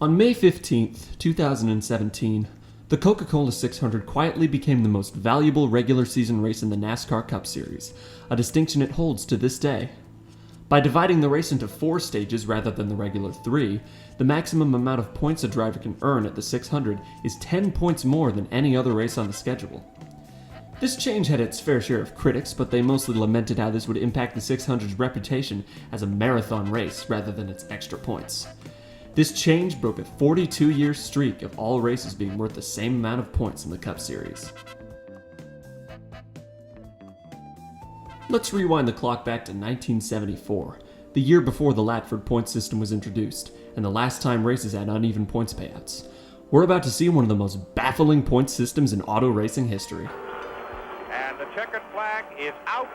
On May 15th, 2017, the Coca-Cola 600 quietly became the most valuable regular season race in the NASCAR Cup Series, a distinction it holds to this day. By dividing the race into 4 stages rather than the regular 3, the maximum amount of points a driver can earn at the 600 is 10 points more than any other race on the schedule. This change had its fair share of critics, but they mostly lamented how this would impact the 600's reputation as a marathon race rather than its extra points. This change broke a 42-year streak of all races being worth the same amount of points in the Cup Series. Let's rewind the clock back to 1974, the year before the Latford point system was introduced, and the last time races had uneven points payouts. We're about to see one of the most baffling point systems in auto racing history. And the checkered flag is out.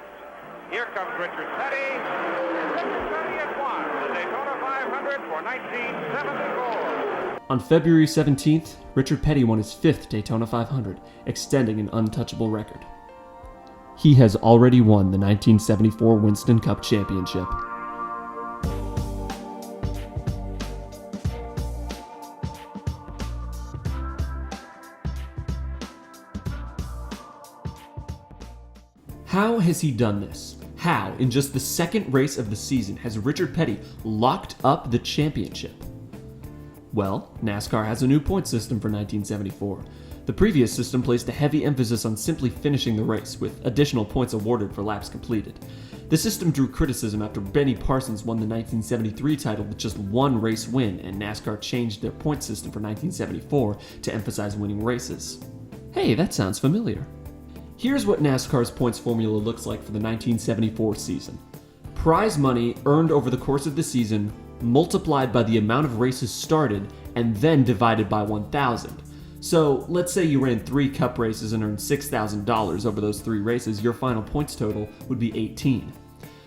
Here comes Richard Petty. Richard Petty has won the Daytona 500 for 1974. On February 17th, Richard Petty won his 5th Daytona 500, extending an untouchable record. He has already won the 1974 Winston Cup Championship. How has he done this? How, in just the second race of the season, has Richard Petty locked up the championship? Well, NASCAR has a new point system for 1974. The previous system placed a heavy emphasis on simply finishing the race, with additional points awarded for laps completed. The system drew criticism after Benny Parsons won the 1973 title with just one race win, and NASCAR changed their point system for 1974 to emphasize winning races. Hey, that sounds familiar. Here's what NASCAR's points formula looks like for the 1974 season. Prize money earned over the course of the season multiplied by the amount of races started and then divided by 1,000. So, let's say you ran 3 cup races and earned $6,000 over those 3 races, your final points total would be 18.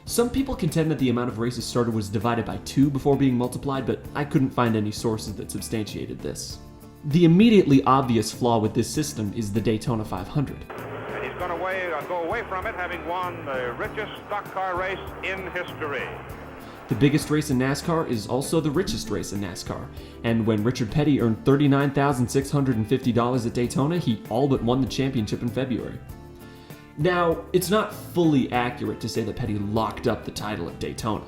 Some people contend that the amount of races started was divided by 2 before being multiplied, but I couldn't find any sources that substantiated this. The immediately obvious flaw with this system is the Daytona 500. And he's going to go away from it, having won the richest stock car race in history. The biggest race in NASCAR is also the richest race in NASCAR, and when Richard Petty earned $39,650 at Daytona, he all but won the championship in February. Now, it's not fully accurate to say that Petty locked up the title at Daytona.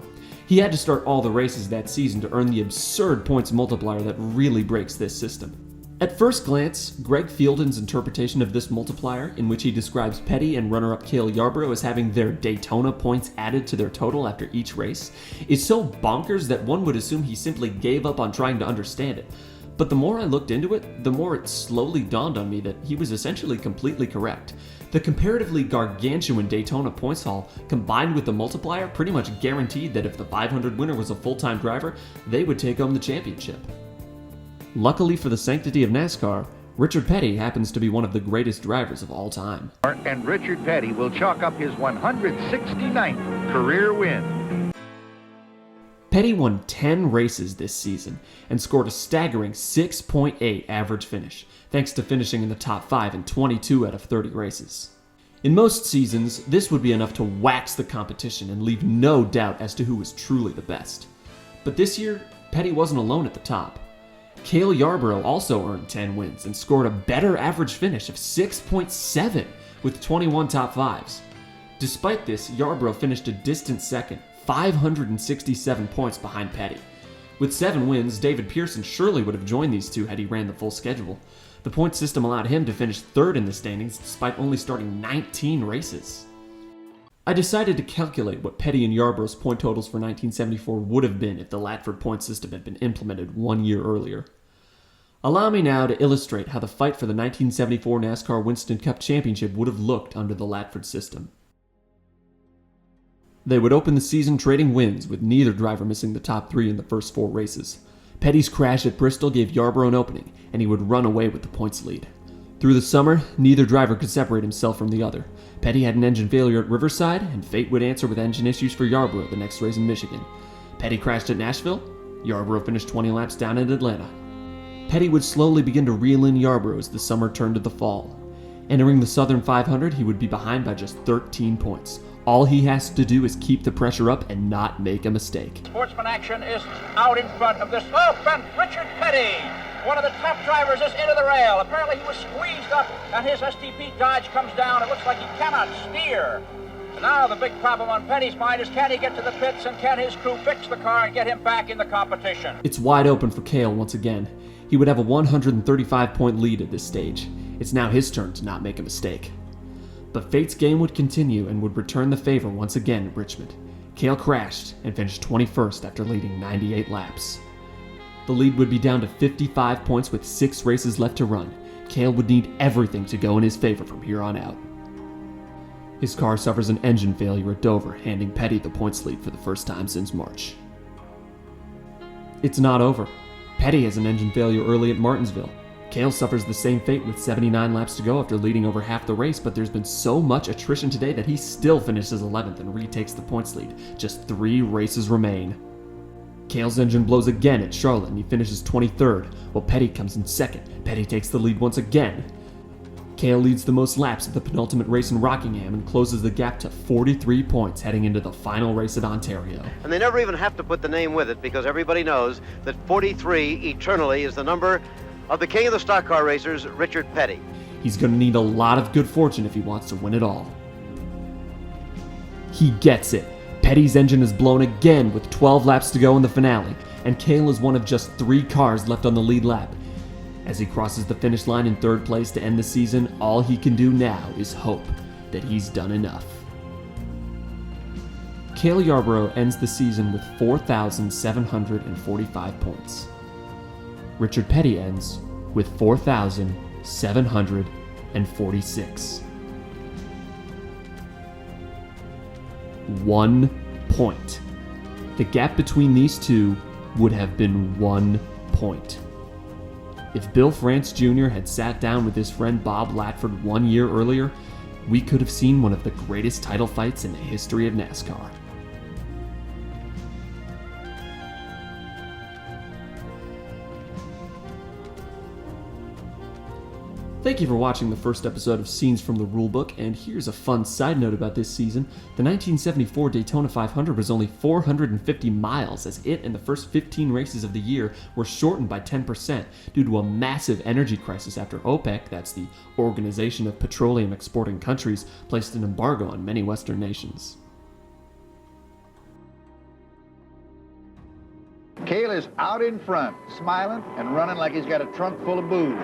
He had to start all the races that season to earn the absurd points multiplier that really breaks this system. At first glance, Greg Fielden's interpretation of this multiplier, in which he describes Petty and runner-up Cale Yarborough as having their Daytona points added to their total after each race, is so bonkers that one would assume he simply gave up on trying to understand it. But the more I looked into it, the more it slowly dawned on me that he was essentially completely correct. The comparatively gargantuan Daytona points haul, combined with the multiplier, pretty much guaranteed that if the 500 winner was a full-time driver, they would take home the championship. Luckily for the sanctity of NASCAR, Richard Petty happens to be one of the greatest drivers of all time. And Richard Petty will chalk up his 169th career win. Petty won 10 races this season and scored a staggering 6.8 average finish, thanks to finishing in the top 5 in 22 out of 30 races. In most seasons, this would be enough to wax the competition and leave no doubt as to who was truly the best. But this year, Petty wasn't alone at the top. Cale Yarborough also earned 10 wins and scored a better average finish of 6.7 with 21 top 5s. Despite this, Yarborough finished a distant second, 567 points behind Petty. With 7 wins, David Pearson surely would have joined these two had he ran the full schedule. The point system allowed him to finish 3rd in the standings despite only starting 19 races. I decided to calculate what Petty and Yarborough's point totals for 1974 would have been if the Latford point system had been implemented 1 year earlier. Allow me now to illustrate how the fight for the 1974 NASCAR Winston Cup Championship would have looked under the Latford system. They would open the season trading wins, with neither driver missing the top 3 in the first 4 races. Petty's crash at Bristol gave Yarborough an opening, and he would run away with the points lead. Through the summer, neither driver could separate himself from the other. Petty had an engine failure at Riverside, and fate would answer with engine issues for Yarborough the next race in Michigan. Petty crashed at Nashville. Yarborough finished 20 laps down in Atlanta. Petty would slowly begin to reel in Yarborough as the summer turned to the fall. Entering the Southern 500, he would be behind by just 13 points, All he has to do is keep the pressure up and not make a mistake. Sportsman action is out in front of this. Oh, and Richard Petty, one of the top drivers, is into the rail. Apparently he was squeezed up, and his STP Dodge comes down. It looks like he cannot steer. So now the big problem on Petty's mind is, can he get to the pits, and can his crew fix the car and get him back in the competition? It's wide open for Cale once again. He would have a 135-point lead at this stage. It's now his turn to not make a mistake. But fate's game would continue and would return the favor once again at Richmond. Cale crashed and finished 21st after leading 98 laps. The lead would be down to 55 points with 6 races left to run. Cale would need everything to go in his favor from here on out. His car suffers an engine failure at Dover, handing Petty the points lead for the first time since March. It's not over. Petty has an engine failure early at Martinsville. Cale suffers the same fate with 79 laps to go after leading over half the race, but there's been so much attrition today that he still finishes 11th and retakes the points lead. Just 3 races remain. Cale's engine blows again at Charlotte and he finishes 23rd, while Petty comes in 2nd. Petty takes the lead once again. Cale leads the most laps at the penultimate race in Rockingham and closes the gap to 43 points heading into the final race at Ontario. And they never even have to put the name with it because everybody knows that 43 eternally is the number of the king of the stock car racers, Richard Petty. He's going to need a lot of good fortune if he wants to win it all. He gets it. Petty's engine is blown again with 12 laps to go in the finale, and Cale is one of just 3 cars left on the lead lap. As he crosses the finish line in 3rd place to end the season, all he can do now is hope that he's done enough. Cale Yarborough ends the season with 4,745 points. Richard Petty ends with 4,746. 1 point. The gap between these two would have been 1 point. If Bill France Jr. had sat down with his friend Bob Latford 1 year earlier, we could have seen one of the greatest title fights in the history of NASCAR. Thank you for watching the first episode of Scenes from the Rulebook, and here's a fun side note about this season. The 1974 Daytona 500 was only 450 miles, as it and the first 15 races of the year were shortened by 10% due to a massive energy crisis after OPEC, that's the Organization of Petroleum Exporting Countries, placed an embargo on many Western nations. Cale is out in front, smiling and running like he's got a trunk full of booze.